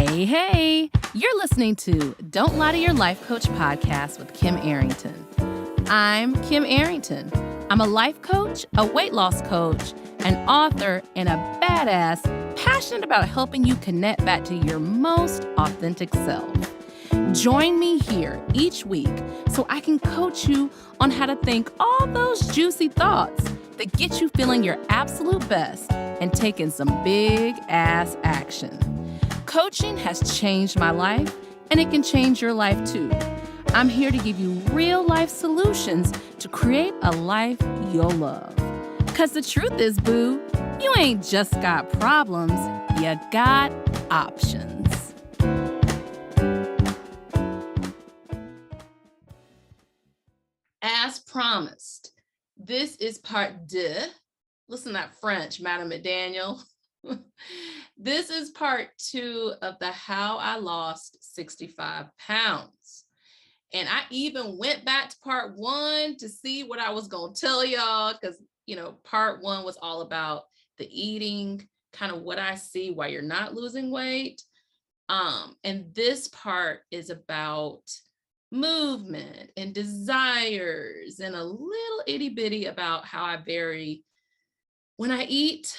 Hey, you're listening to Don't Lie to Your Life Coach podcast with Kim Arrington. I'm Kim Arrington. I'm a life coach, a weight loss coach, an author, and a badass passionate about helping you connect back to your most authentic self. Join me here each week so I can coach you on how to think all those juicy thoughts that get you feeling your absolute best and taking some big ass action. Coaching has changed my life, and it can change your life too. I'm here to give you real life solutions to create a life you'll love. Because the truth is, boo, you ain't just got problems, you got options. As promised, this is part deux. Listen to that French, Madame McDaniel. This is part 2 of the How I Lost 65 Pounds. And I even went back to part 1 to see what I was going to tell y'all, because, part 1 was all about the eating, kind of what I see while you're not losing weight. And this part is about movement and desires and a little itty bitty about how I vary when I eat.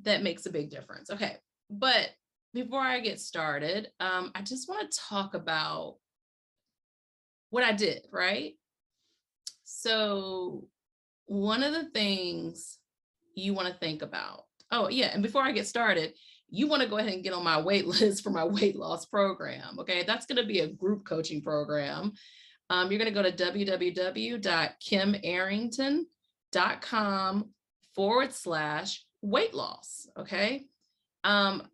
That makes a big difference. Okay. But before I get started, I just want to talk about what I did, right? So one of the things you want to think about, and before I get started, you want to go ahead and get on my wait list for my weight loss program. Okay. That's going to be a group coaching program. You're going to go to www.kimarrington.com/weight loss. Okay.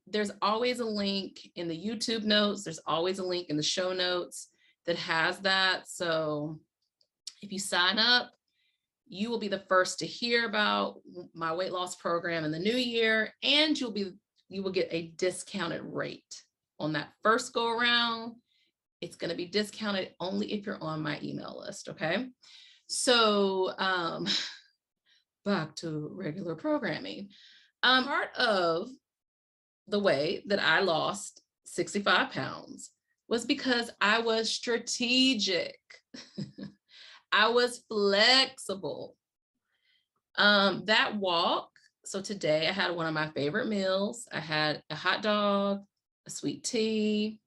There's always a link in the YouTube notes. There's always a link in the show notes that has that. So if you sign up, you will be the first to hear about my weight loss program in the new year, and you will get a discounted rate on that first go around. It's going to be discounted only if you're on my email list. Okay. So, back to regular programming. Part of the way that I lost 65 pounds was because I was strategic. I was flexible. That walk. So today I had one of my favorite meals. I had a hot dog, a sweet tea,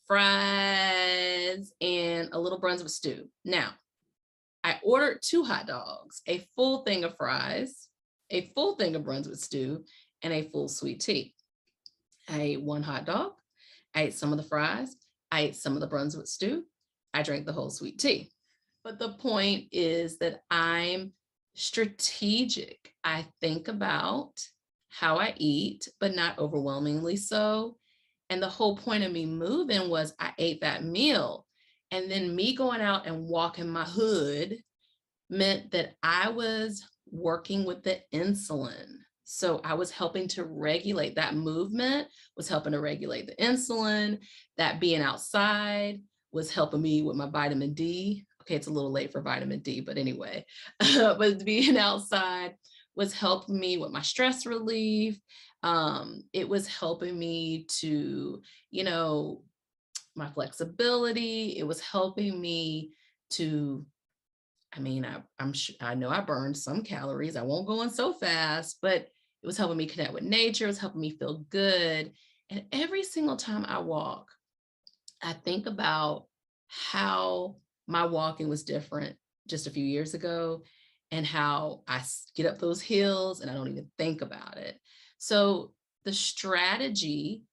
fries, and a little Brunswick stew. Now, I ordered 2 hot dogs, a full thing of fries, a full thing of Brunswick stew, and a full sweet tea. I ate 1 hot dog. I ate some of the fries. I ate some of the Brunswick stew. I drank the whole sweet tea. But the point is that I'm strategic. I think about how I eat, but not overwhelmingly so. And the whole point of me moving was I ate that meal. And then me going out and walking my hood meant that I was working with the insulin. So I was helping to regulate that movement, was helping to regulate the insulin. That being outside was helping me with my vitamin D. Okay, it's a little late for vitamin D, but anyway, but being outside was helping me with my stress relief. It was helping me to, my flexibility. It was helping me to, I know I burned some calories. I won't go on so fast, but it was helping me connect with nature. It was helping me feel good. And every single time I walk, I think about how my walking was different just a few years ago and how I get up those hills and I don't even think about it. So the strategy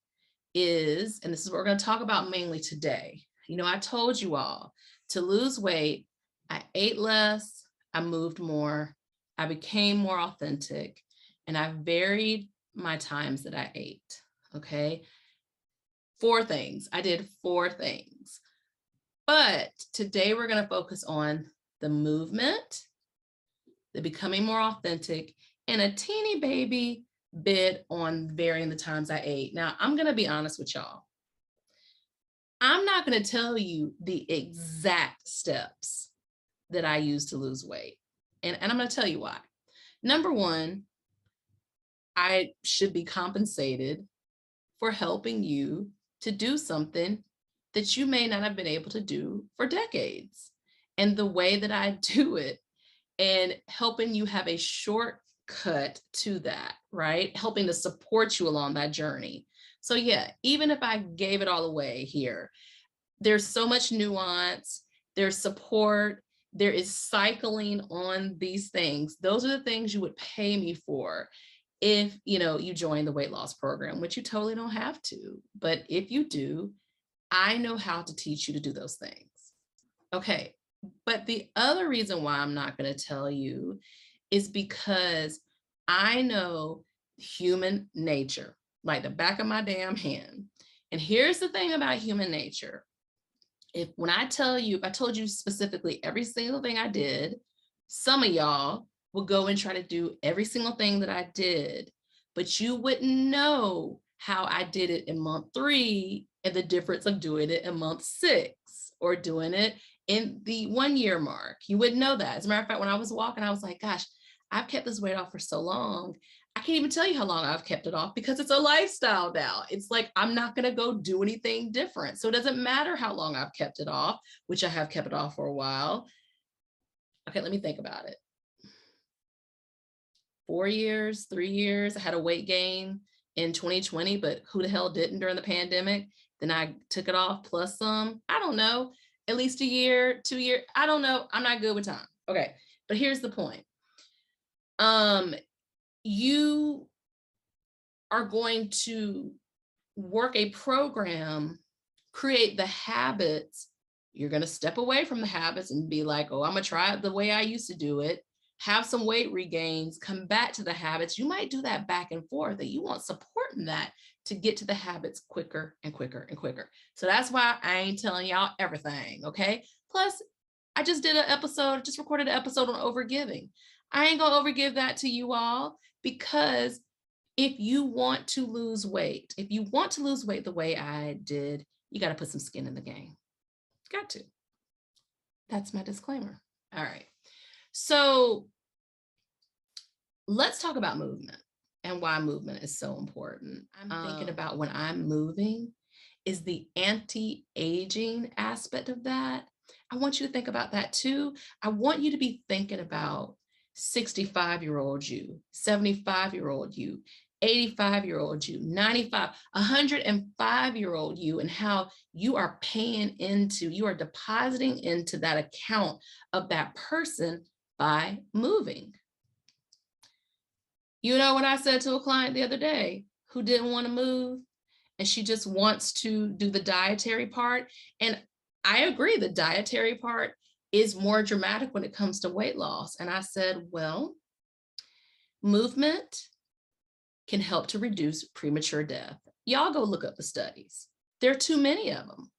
is, and this is what we're going to talk about mainly today. I told you all to lose weight, I ate less, I moved more, I became more authentic, and I varied my times that I ate. Okay. 4 things. I did 4 things. But today we're going to focus on the movement, the becoming more authentic, and a teeny baby bit on varying the times I ate. Now, I'm going to be honest with y'all. I'm not going to tell you the exact steps that I use to lose weight. And I'm going to tell you why. Number 1, I should be compensated for helping you to do something that you may not have been able to do for decades. And the way that I do it and helping you have a shortcut to that, right? Helping to support you along that journey. So yeah, even if I gave it all away here, there's so much nuance, there's support, there is cycling on these things. Those are the things you would pay me for if you join the weight loss program, which you totally don't have to. But if you do, I know how to teach you to do those things. Okay. But the other reason why I'm not going to tell you is because I know human nature like the back of my damn hand. And here's the thing about human nature. If I told you specifically every single thing I did, some of y'all would go and try to do every single thing that I did, but you wouldn't know how I did it in month 3 and the difference of doing it in month 6 or doing it in the 1 year mark. You wouldn't know that. As a matter of fact, when I was walking, I was like, gosh, I've kept this weight off for so long. I can't even tell you how long I've kept it off because it's a lifestyle now. It's like, I'm not going to go do anything different. So it doesn't matter how long I've kept it off, which I have kept it off for a while. Okay, let me think about it. 4 years, 3 years, I had a weight gain in 2020, but who the hell didn't during the pandemic? Then I took it off plus some, I don't know, at least a year, 2 years. I don't know. I'm not good with time. Okay. But here's the point. You are going to work a program, create the habits. You're going to step away from the habits and be like, oh, I'm going to try it the way I used to do it, have some weight regains, come back to the habits. You might do that back and forth, that you want support in that to get to the habits quicker and quicker and quicker. So that's why I ain't telling y'all everything. Okay. Plus, I just recorded an episode on overgiving. I ain't going to overgive that to you all because if you want to lose weight, the way I did, you got to put some skin in the game. Got to. That's my disclaimer. All right. So let's talk about movement and why movement is so important. I'm thinking about when I'm moving is the anti-aging aspect of that. I want you to think about that too. I want you to be thinking about 65-year-old you, 75-year-old you, 85-year-old you, 95, 105-year-old you, and how you are depositing into that account of that person by moving. You know what I said to a client the other day who didn't want to move and she just wants to do the dietary part. And I agree, the dietary part is more dramatic when it comes to weight loss. And I said, well, movement can help to reduce premature death. Y'all go look up the studies. There are too many of them.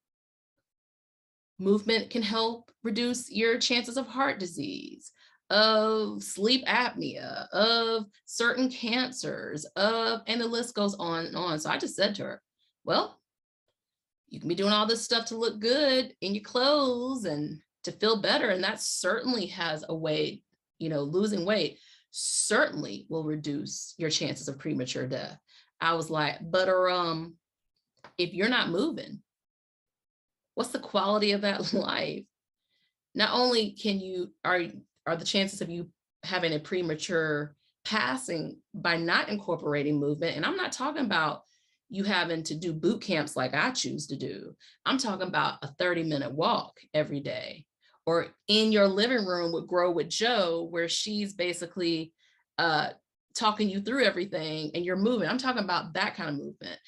Movement can help reduce your chances of heart disease, of sleep apnea, of certain cancers, and the list goes on and on. So I just said to her, well, you can be doing all this stuff to look good in your clothes and to feel better. And that certainly has a way, losing weight certainly will reduce your chances of premature death. I was like, but if you're not moving, what's the quality of that life? Not only are the chances of you having a premature passing by not incorporating movement, and I'm not talking about you having to do boot camps like I choose to do. I'm talking about a 30-minute walk every day, or in your living room with Grow with Joe, where she's basically talking you through everything and you're moving. I'm talking about that kind of movement.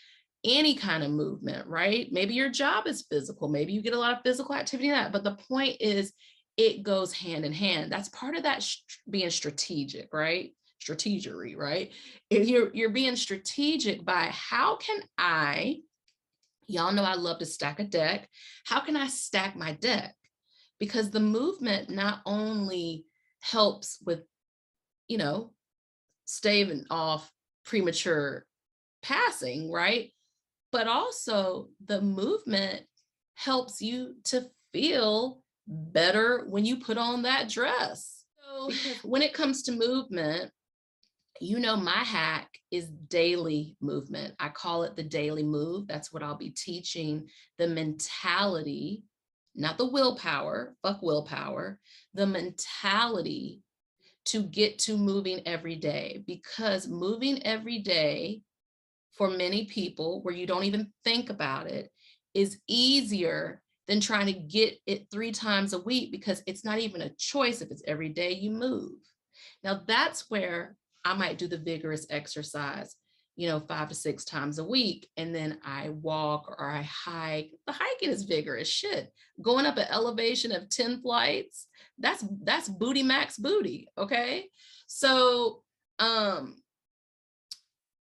Any kind of movement, right? Maybe your job is physical. Maybe you get a lot of physical activity in that. But the point is, it goes hand in hand. That's part of that being strategic, right? Strategery, right? If you're being strategic by how can y'all know I love to stack a deck. How can I stack my deck? Because the movement not only helps with, staving off premature passing, right? But also the movement helps you to feel better when you put on that dress. So when it comes to movement, My hack is daily movement. I call it the daily move. That's what I'll be teaching, the mentality, not the willpower, fuck willpower, the mentality to get to moving every day, because moving every day for many people, where you don't even think about it, is easier than trying to get it 3 times a week, because it's not even a choice if it's every day you move. Now that's where I might do the vigorous exercise, 5 to 6 times a week. And then I walk or I hike. The hiking is vigorous shit. Going up an elevation of 10 flights, that's booty max booty. Okay. So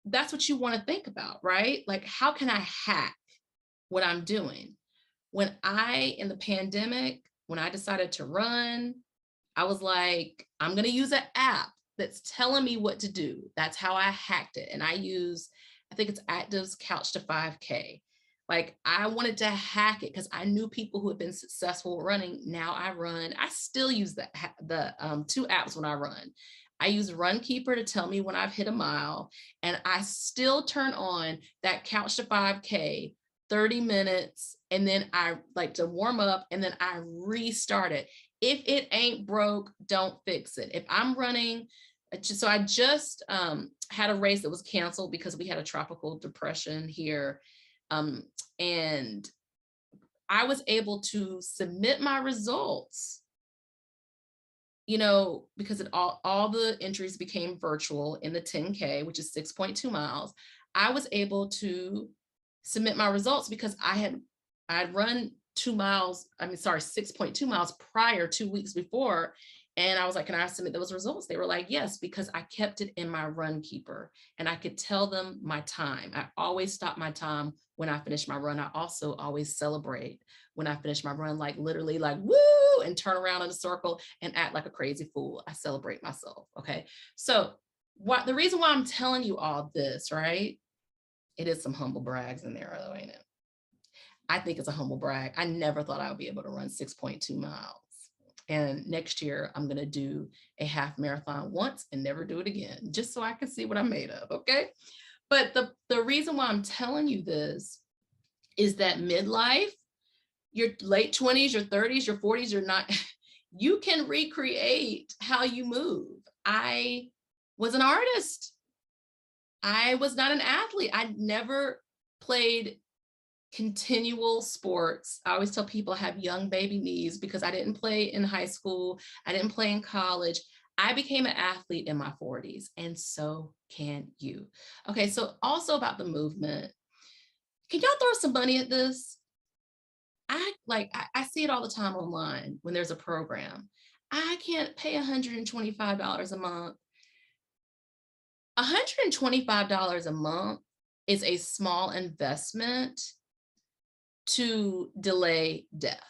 that's what you want to think about, right? Like, how can I hack what I'm doing? In the pandemic, when I decided to run, I was like, I'm going to use an app that's telling me what to do. That's how I hacked it. And I think it's Active's Couch to 5K. Like, I wanted to hack it because I knew people who had been successful running. Now I run. I still use the 2 apps when I run. I use Runkeeper to tell me when I've hit a mile. And I still turn on that Couch to 5K 30 minutes. And then I like to warm up and then I restart it. If it ain't broke, don't fix it. If I'm running, so I just had a race that was canceled because we had a tropical depression here. And I was able to submit my results, because all the entries became virtual in the 10K, which is 6.2 miles. I was able to submit my results because I'd run 6.2 miles prior 2 weeks before. And I was like, can I submit those results? They were like, yes, because I kept it in my Runkeeper and I could tell them my time. I always stop my time when I finish my run. I also always celebrate when I finish my run, like literally like, woo, and turn around in a circle and act like a crazy fool. I celebrate myself. Okay. So the reason why I'm telling you all this, right? It is some humble brags in there, though, ain't it? I think it's a humble brag. I never thought I would be able to run 6.2 miles. And next year, I'm going to do a half marathon once and never do it again, just so I can see what I'm made of. Okay. But the reason why I'm telling you this is that midlife, your late 20s, your 30s, your 40s, you're not, you can recreate how you move. I was an artist. I was not an athlete. I never played continual sports. I always tell people I have young baby knees because I didn't play in high school. I didn't play in college. I became an athlete in my 40s, and so can you. Okay, so also about the movement. Can y'all throw some money at this? I see it all the time online when there's a program. I can't pay $125 a month. $125 a month is a small investment to delay death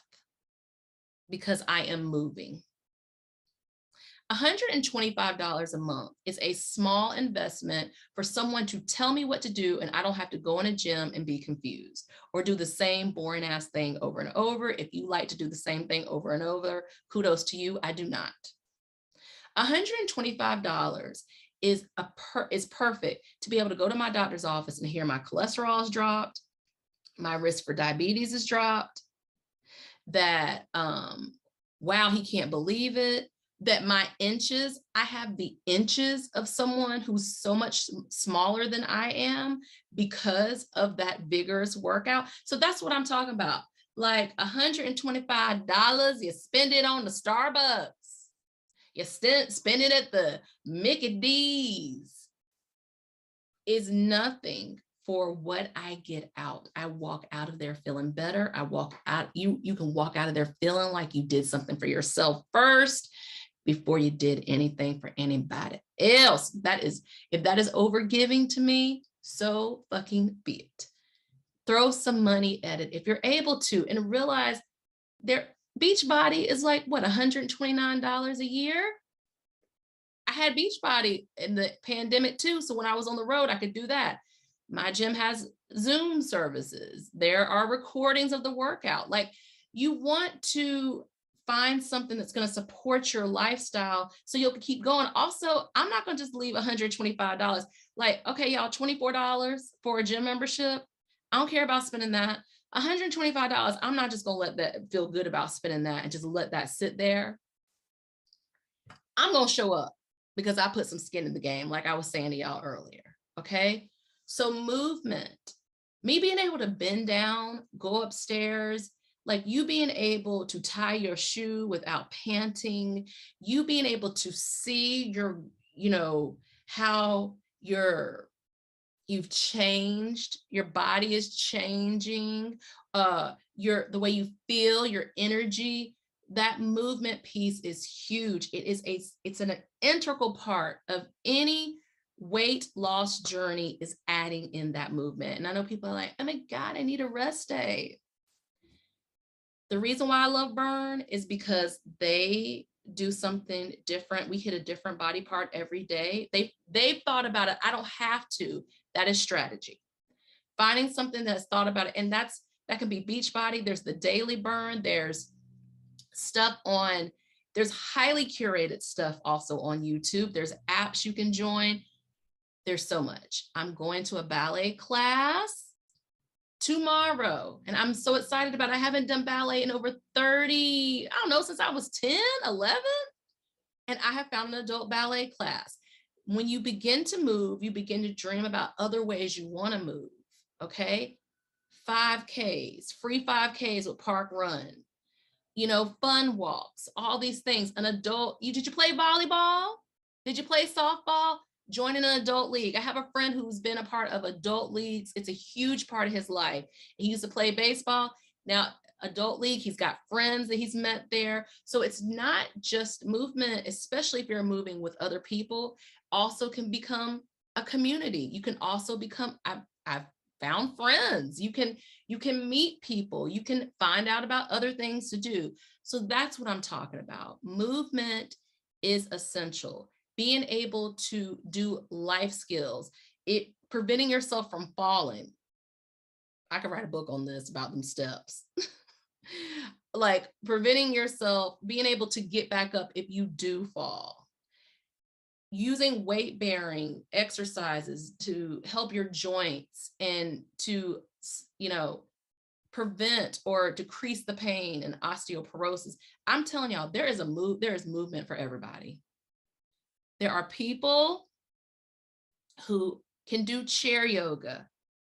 because I am moving. $125 a month is a small investment for someone to tell me what to do, and I don't have to go in a gym and be confused or do the same boring ass thing over and over. If you like to do the same thing over and over, kudos to you. I do not. $125 is perfect to be able to go to my doctor's office and hear my cholesterol is dropped, my risk for diabetes is dropped, that wow, he can't believe it, that my inches, I have the inches of someone who's so much smaller than I am because of that vigorous workout. So that's what I'm talking about. Like $125, you spend it on the Starbucks. You spend it at the Mickey D's. Is nothing for what I get out. I walk out of there feeling better. I walk out, you can walk out of there feeling like you did something for yourself first before you did anything for anybody else. If that is overgiving to me, so fucking be it. Throw some money at it if you're able to, and realize their Beachbody is like, what, $129 a year? I had Beachbody in the pandemic too. So when I was on the road, I could do that. My gym has Zoom services. There are recordings of the workout. Like, you want to find something that's going to support your lifestyle so you'll keep going. Also, I'm not going to just leave $125. Like, okay, y'all, $24 for a gym membership. I don't care about spending that. $125, I'm not just going to let that feel good about spending that and just let that sit there. I'm going to show up because I put some skin in the game, like I was saying to y'all earlier. Okay. So movement, me being able to bend down, go upstairs, like you being able to tie your shoe without panting, you being able to see your, how you've changed, your body is changing, the way you feel, your energy. That movement piece is huge. It's an integral part of any weight loss journey, is adding in that movement. And I know people are like, oh my God, I need a rest day. The reason why I love Burn is because they do something different. We hit a different body part every day. They've thought about it. I don't have to. That is strategy. Finding something that's thought about it. And that can be Beachbody. There's the Daily Burn. There's there's highly curated stuff also on YouTube. There's apps you can join. There's so much. I'm going to a ballet class tomorrow, and I'm so excited about it. I haven't done ballet in over 30, I don't know, since I was 10, 11. And I have found an adult ballet class. When you begin to move, you begin to dream about other ways you want to move. Okay. 5Ks, free 5Ks with Park Run, fun walks, all these things. An adult, did you play volleyball? Did you play softball? Join in an adult league. I have a friend who's been a part of adult leagues. It's a huge part of his life. He used to play baseball. Now, adult league, he's got friends that he's met there. So it's not just movement, especially if you're moving with other people, also can become a community. You can also become, I've found friends. You can meet people. You can find out about other things to do. So that's what I'm talking about. Movement is essential. Being able to do life skills, preventing yourself from falling. I could write a book on this about them steps. Like preventing yourself, being able to get back up if you do fall. Using weight bearing exercises to help your joints and to, prevent or decrease the pain and osteoporosis. I'm telling y'all, there is movement for everybody. There are people who can do chair yoga,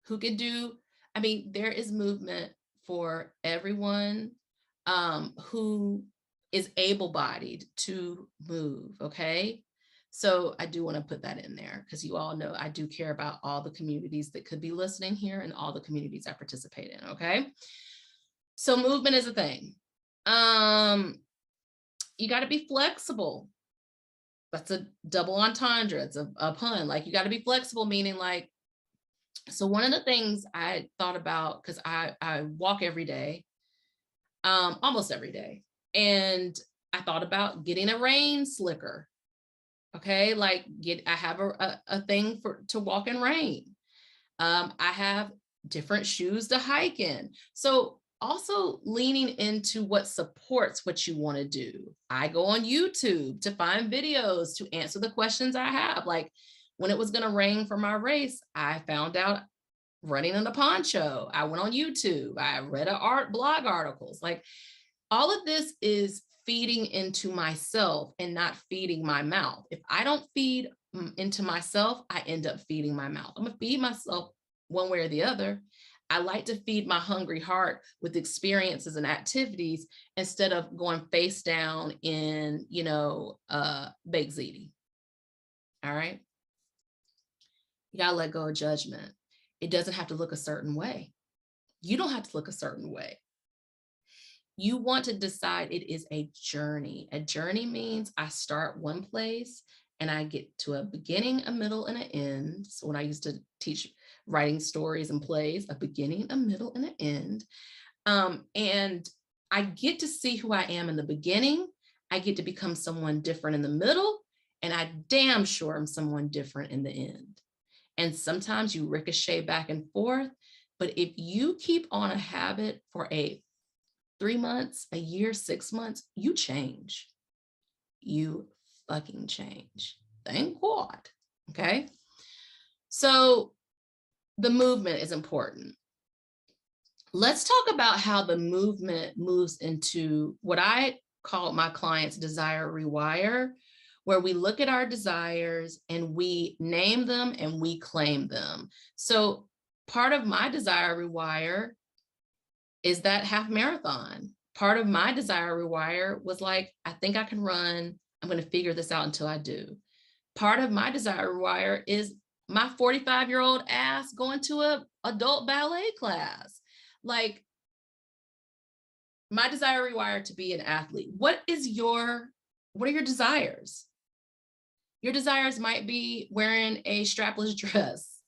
who can do, there is movement for everyone who is able-bodied to move, okay? So I do want to put that in there because you all know I do care about all the communities that could be listening here and all the communities I participate in, okay? So movement is a thing. You got to be flexible. That's a double entendre. It's a pun. Like you got to be flexible, meaning like, so one of the things I thought about, because I walk every day, almost every day. And I thought about getting a rain slicker. Okay. Like I have a thing to walk in rain. I have different shoes to hike in. So also leaning into what supports what you want to do. I go on YouTube to find videos to answer the questions I have. Like when it was going to rain for my race, I found out running in a poncho. I went on YouTube. I read blog articles. Like all of this is feeding into myself and not feeding my mouth. If I don't feed into myself, I end up feeding my mouth. I'm going to feed myself one way or the other. I like to feed my hungry heart with experiences and activities instead of going face down in, baked ziti. All right. You got to let go of judgment. It doesn't have to look a certain way. You don't have to look a certain way. You want to decide it is a journey. A journey means I start one place and I get to a beginning, a middle, and an end. So when I used to teach writing stories and plays, a beginning, a middle, and an end. And I get to see who I am in the beginning. I get to become someone different in the middle, and I damn sure am someone different in the end. And sometimes you ricochet back and forth, but if you keep on a habit for a 3 months, a year, 6 months, you change. You fucking change. Thank God. Okay. So the movement is important. Let's talk about how the movement moves into what I call my clients' desire rewire, where we look at our desires and we name them and we claim them. So part of my desire rewire is that half marathon. Part of my desire rewire was like, I think I can run. I'm going to figure this out until I do. Part of my desire rewire is my 45-year-old ass going to a adult ballet class. Like, my desire rewire to be an athlete. What are your desires? Your desires might be wearing a strapless dress.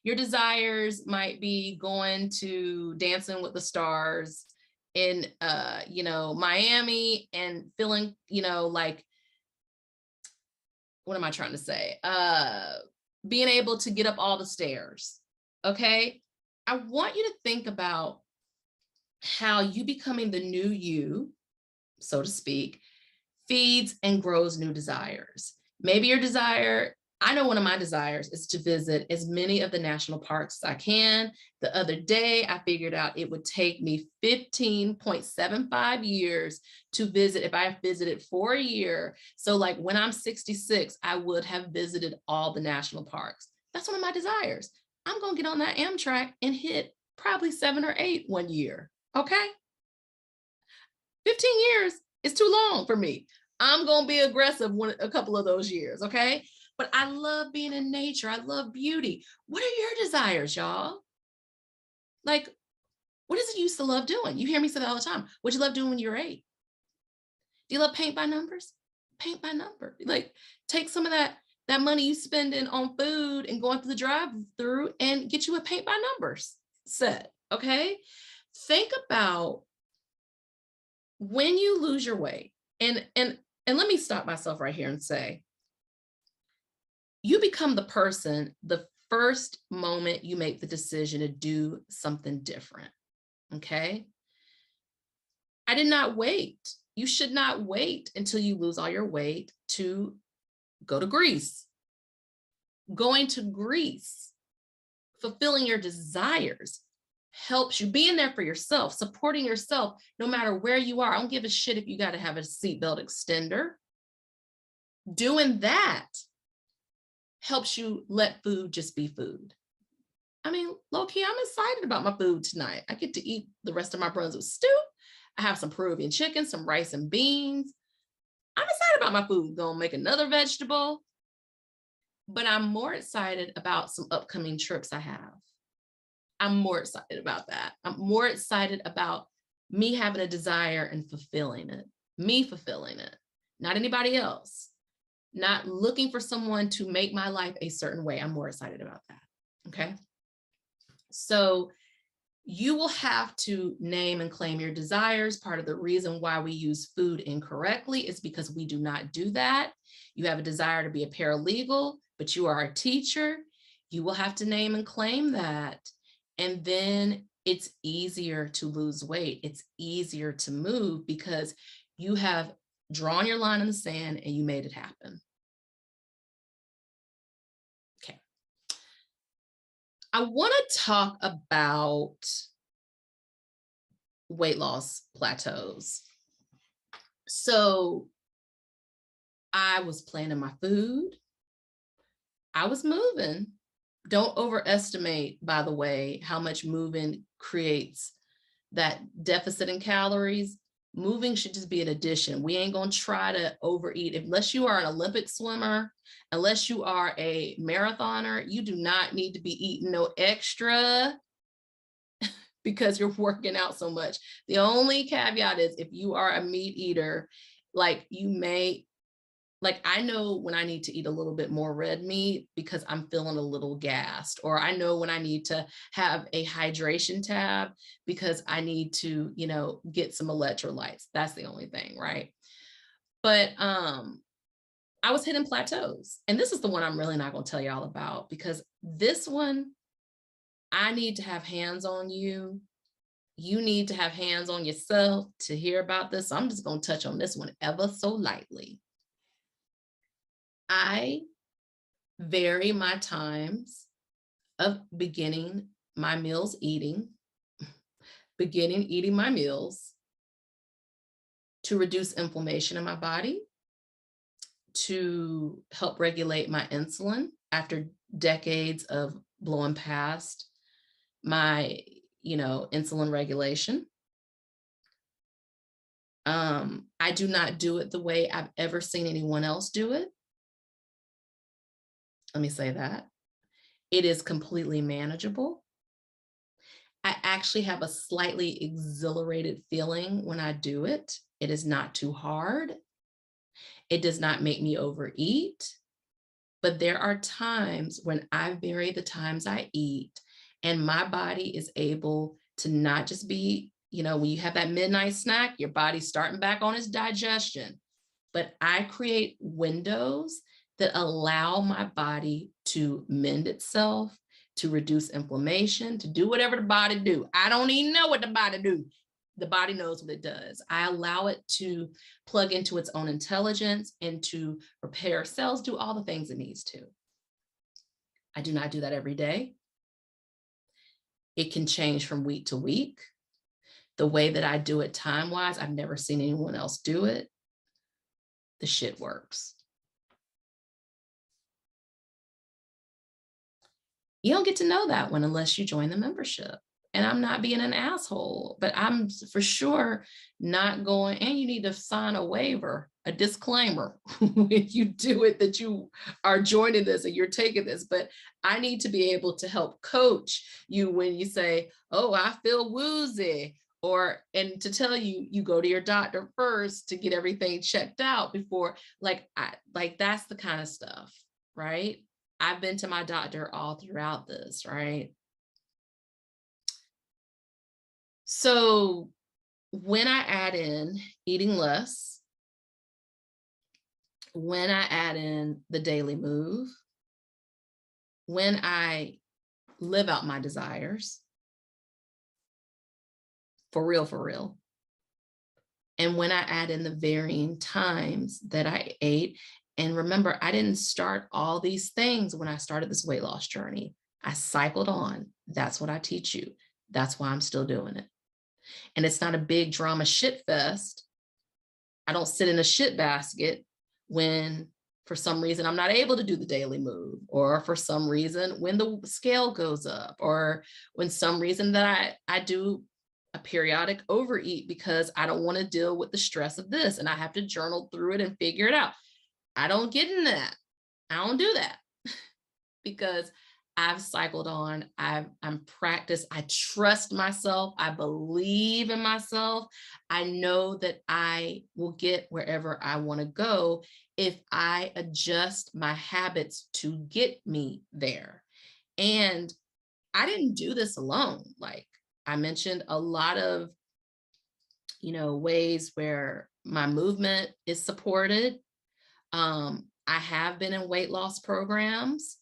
Your desires might be going to Dancing with the Stars in Miami and feeling, like, what am I trying to say? Being able to get up all the stairs. Okay. I want you to think about how you becoming the new you, so to speak, feeds and grows new desires. Maybe your desire, I know one of my desires is to visit as many of the national parks as I can. The other day, I figured out it would take me 15.75 years to visit if I visited for a year. So like when I'm 66, I would have visited all the national parks. That's one of my desires. I'm going to get on that Amtrak and hit probably 7 or 8 one year. Okay. 15 years is too long for me. I'm going to be aggressive a couple of those years. Okay. But I love being in nature. I love beauty. What are your desires, y'all? Like, what is it you used to love doing? You hear me say that all the time. What you love doing when you were 8? Do you love paint by numbers? Paint by number. Like, take some of that money you spending on food and going through the drive-through and get you a paint by numbers set. Okay. Think about when you lose your weight. And let me stop myself right here and say, you become the person the first moment you make the decision to do something different. Okay. I did not wait. You should not wait until you lose all your weight to go to Greece. Going to Greece, fulfilling your desires, helps you being there for yourself, supporting yourself, no matter where you are. I don't give a shit if you got to have a seatbelt extender. Doing that helps you let food just be food. I mean, low-key, I'm excited about my food tonight. I get to eat the rest of my Brunswick stew. I have some Peruvian chicken, some rice and beans. I'm excited about my food. Gonna make another vegetable. But I'm more excited about some upcoming trips I have. I'm more excited about that. I'm more excited about me having a desire and fulfilling it. Me fulfilling it, not anybody else. Not looking for someone to make my life a certain way. I'm more excited about that. Okay. So you will have to name and claim your desires. Part of the reason why we use food incorrectly is because we do not do that. You have a desire to be a paralegal, but you are a teacher. You will have to name and claim that. And then it's easier to lose weight. It's easier to move because you have drawn your line in the sand and you made it happen. Okay. I want to talk about weight loss plateaus. So I was planning my food. I was moving. Don't overestimate, by the way, how much moving creates that deficit in calories. Moving should just be an addition. We ain't going to try to overeat. Unless you are an Olympic swimmer, unless you are a marathoner, you do not need to be eating no extra because you're working out so much. The only caveat is if you are a meat eater, like I know when I need to eat a little bit more red meat because I'm feeling a little gassed, or I know when I need to have a hydration tab because I need to, get some electrolytes. That's the only thing, right? But I was hitting plateaus, and this is the one I'm really not going to tell y'all about because this one, I need to have hands on you you need to have hands on yourself to hear about this. So I'm just going to touch on this one ever so lightly. I vary my times of beginning my meals beginning eating my meals to reduce inflammation in my body, to help regulate my insulin after decades of blowing past my, insulin regulation. I do not do it the way I've ever seen anyone else do it. Let me say that. It is completely manageable. I actually have a slightly exhilarated feeling when I do it. It is not too hard. It does not make me overeat. But there are times when I vary the times I eat, and my body is able to not just be, when you have that midnight snack, your body's starting back on its digestion. But I create windows that allow my body to mend itself, to reduce inflammation, to do whatever the body do. I don't even know what the body do. The body knows what it does. I allow it to plug into its own intelligence and to repair cells, do all the things it needs to. I do not do that every day. It can change from week to week. The way that I do it time-wise, I've never seen anyone else do it. The shit works. You don't get to know that one unless you join the membership. And I'm not being an asshole, but I'm for sure not going, and you need to sign a waiver, a disclaimer when you do it that you are joining this and you're taking this. But I need to be able to help coach you when you say, oh, I feel woozy, and to tell you, you go to your doctor first to get everything checked out before, that's the kind of stuff, right? I've been to my doctor all throughout this, right? So when I add in eating less, when I add in the daily move, when I live out my desires, for real, and when I add in the varying times that I ate, and remember, I didn't start all these things when I started this weight loss journey. I cycled on. That's what I teach you. That's why I'm still doing it. And it's not a big drama shit fest. I don't sit in a shit basket when for some reason I'm not able to do the daily move, or for some reason when the scale goes up, or when some reason that I do a periodic overeat because I don't want to deal with the stress of this and I have to journal through it and figure it out. I don't get in that. I don't do that because I've cycled on. I'm practiced. I trust myself. I believe in myself. I know that I will get wherever I want to go if I adjust my habits to get me there. And I didn't do this alone. Like I mentioned, a lot of, ways where my movement is supported. I have been in weight loss programs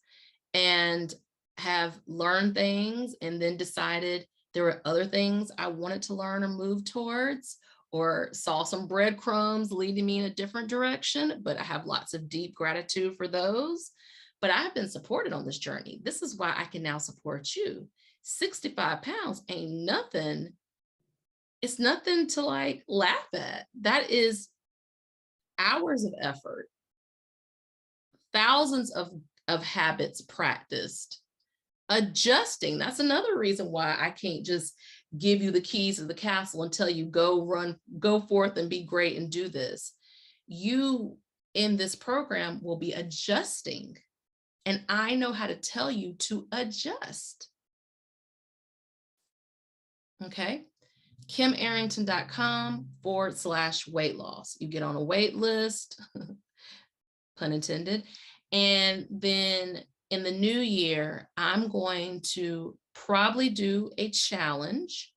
and have learned things and then decided there were other things I wanted to learn or move towards, or saw some breadcrumbs leading me in a different direction, but I have lots of deep gratitude for those. But I've been supported on this journey. This is why I can now support you. 65 pounds ain't nothing. It's nothing to laugh at. That is hours of effort, thousands of habits practiced, adjusting. That's another reason why I can't just give you the keys to the castle and tell you go forth and be great and do this. You in this program will be adjusting, and I know how to tell you to adjust. Okay. KimArrington.com/weight loss. You get on a wait list, pun intended. And then in the new year, I'm going to probably do a challenge,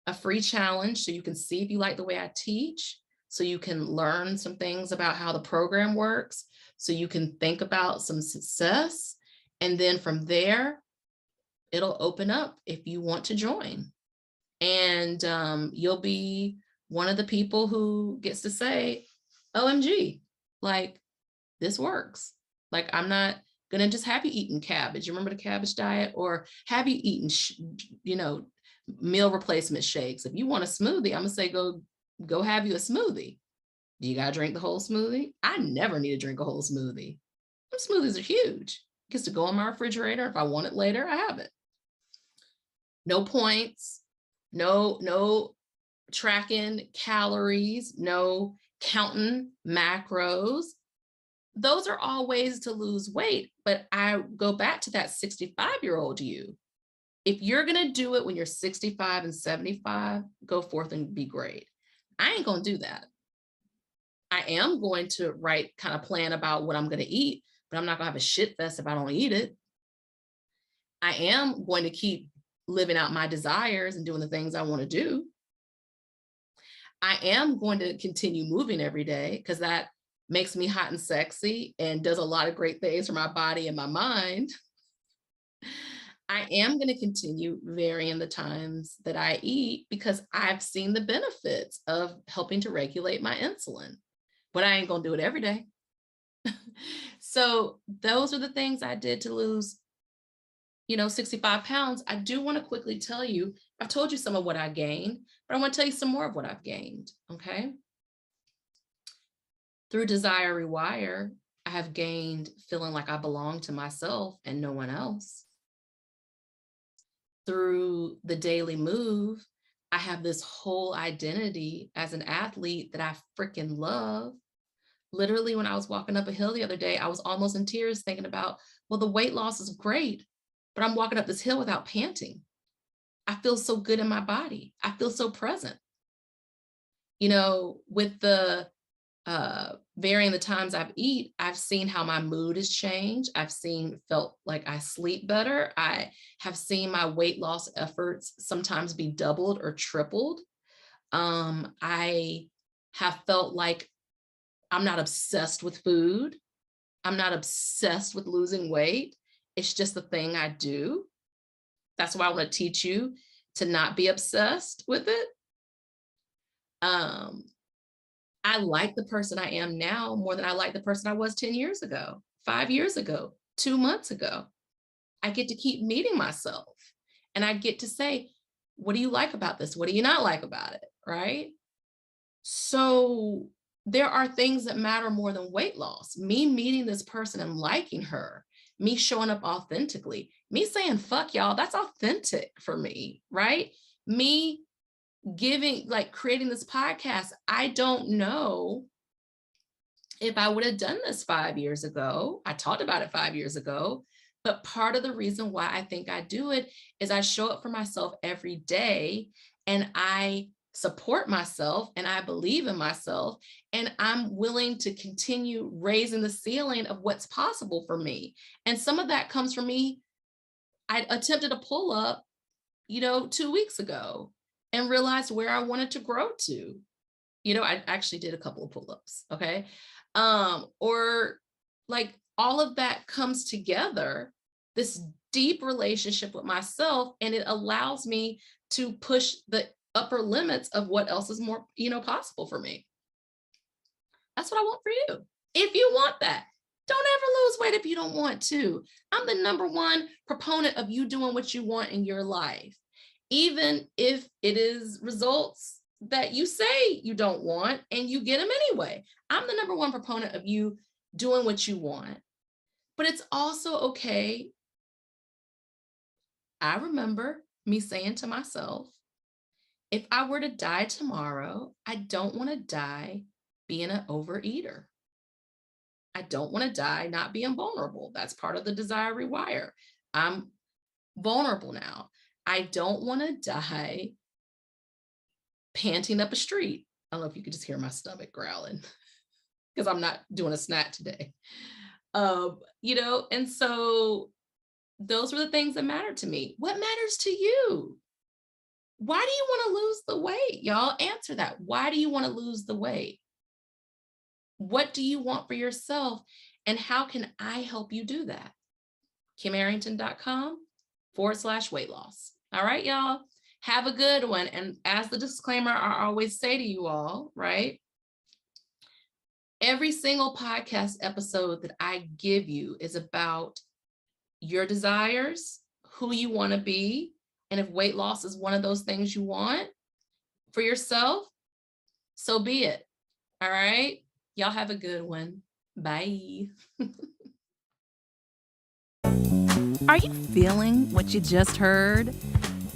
a free challenge, so you can see if you like the way I teach, so you can learn some things about how the program works, so you can think about some success. And then from there, it'll open up if you want to join. And you'll be one of the people who gets to say, OMG, like this works. Like, I'm not going to just have you eating cabbage. You remember the cabbage diet? Or have you eaten, meal replacement shakes? If you want a smoothie, I'm going to say, go have you a smoothie. Do you got to drink the whole smoothie? I never need to drink a whole smoothie. Them smoothies are huge. It gets to go in my refrigerator. If I want it later, I have it. No points, no tracking calories, no counting macros. Those are all ways to lose weight. But I go back to that 65-year-old you. If you're going to do it when you're 65 and 75, go forth and be great. I ain't going to do that. I am going to kind of plan about what I'm going to eat, but I'm not going to have a shit fest if I don't eat it. I am going to keep living out my desires and doing the things I want to do. I am going to continue moving every day because that makes me hot and sexy and does a lot of great things for my body and my mind. I am going to continue varying the times that I eat because I've seen the benefits of helping to regulate my insulin, but I ain't going to do it every day. So those are the things I did to lose 65 pounds. I do want to quickly tell you, I've told you some of what I gained, but I want to tell you some more of what I've gained. Okay. Through Desire Rewire, I have gained feeling like I belong to myself and no one else. Through the Daily Move, I have this whole identity as an athlete that I freaking love. Literally, when I was walking up a hill the other day, I was almost in tears thinking about, well, the weight loss is great, but I'm walking up this hill without panting. I feel so good in my body. I feel so present. With the varying the times I've seen how my mood has changed. Felt like I sleep better. I have seen my weight loss efforts sometimes be doubled or tripled. I have felt like I'm not obsessed with food. I'm not obsessed with losing weight. It's just the thing I do. That's why I want to teach you to not be obsessed with it. I like the person I am now more than I like the person I was 10 years ago, 5 years ago, 2 months ago. I get to keep meeting myself and I get to say, what do you like about this? What do you not like about it? Right? So there are things that matter more than weight loss. Me meeting this person and liking her, me showing up authentically, me saying, fuck y'all, that's authentic for me, right? Me creating this podcast. I don't know if I would have done this 5 years ago. I talked about it 5 years ago, but part of the reason why I think I do it is I show up for myself every day and I support myself and I believe in myself and I'm willing to continue raising the ceiling of what's possible for me. And some of that comes from me. I attempted a pull up, 2 weeks ago and realized where I wanted to grow to. I actually did a couple of pull-ups. Okay. Or like all of that comes together, this deep relationship with myself, and it allows me to push the upper limits of what else is more, possible for me. That's what I want for you. If you want that, don't ever lose weight if you don't want to. I'm the number one proponent of you doing what you want in your life, even if it is results that you say you don't want and you get them anyway. I'm the number one proponent of you doing what you want, but it's also okay. I remember me saying to myself, if I were to die tomorrow, I don't want to die being an overeater. I don't want to die not being vulnerable. That's part of the Desire Rewire. I'm vulnerable now. I don't want to die panting up a street. I don't know if you could just hear my stomach growling because I'm not doing a snack today. And so those are the things that matter to me. What matters to you? Why do you want to lose the weight? Y'all answer that. Why do you want to lose the weight? What do you want for yourself? And how can I help you do that? KimArrington.com/weight loss. All right, y'all. Have a good one. And as the disclaimer, I always say to you all, right? Every single podcast episode that I give you is about your desires, who you want to be. And if weight loss is one of those things you want for yourself, so be it. All right. Y'all have a good one. Bye. Are you feeling what you just heard?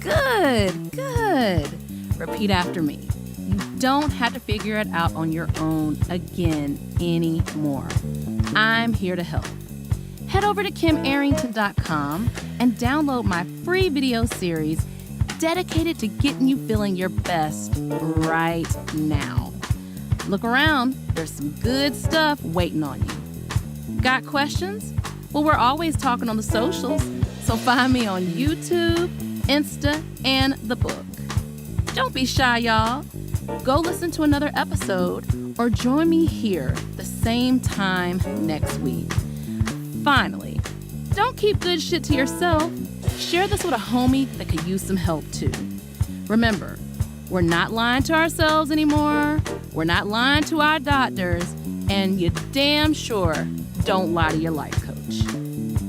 Good, good. Repeat after me. You don't have to figure it out on your own again anymore. I'm here to help. Head over to KimArrington.com and download my free video series dedicated to getting you feeling your best right now. Look around, there's some good stuff waiting on you. Got questions? Well, we're always talking on the socials, so find me on YouTube, Insta, and the book. Don't be shy, y'all. Go listen to another episode or join me here the same time next week. Finally, don't keep good shit to yourself. Share this with a homie that could use some help too. Remember, we're not lying to ourselves anymore. We're not lying to our doctors. And you damn sure don't lie to your life coach.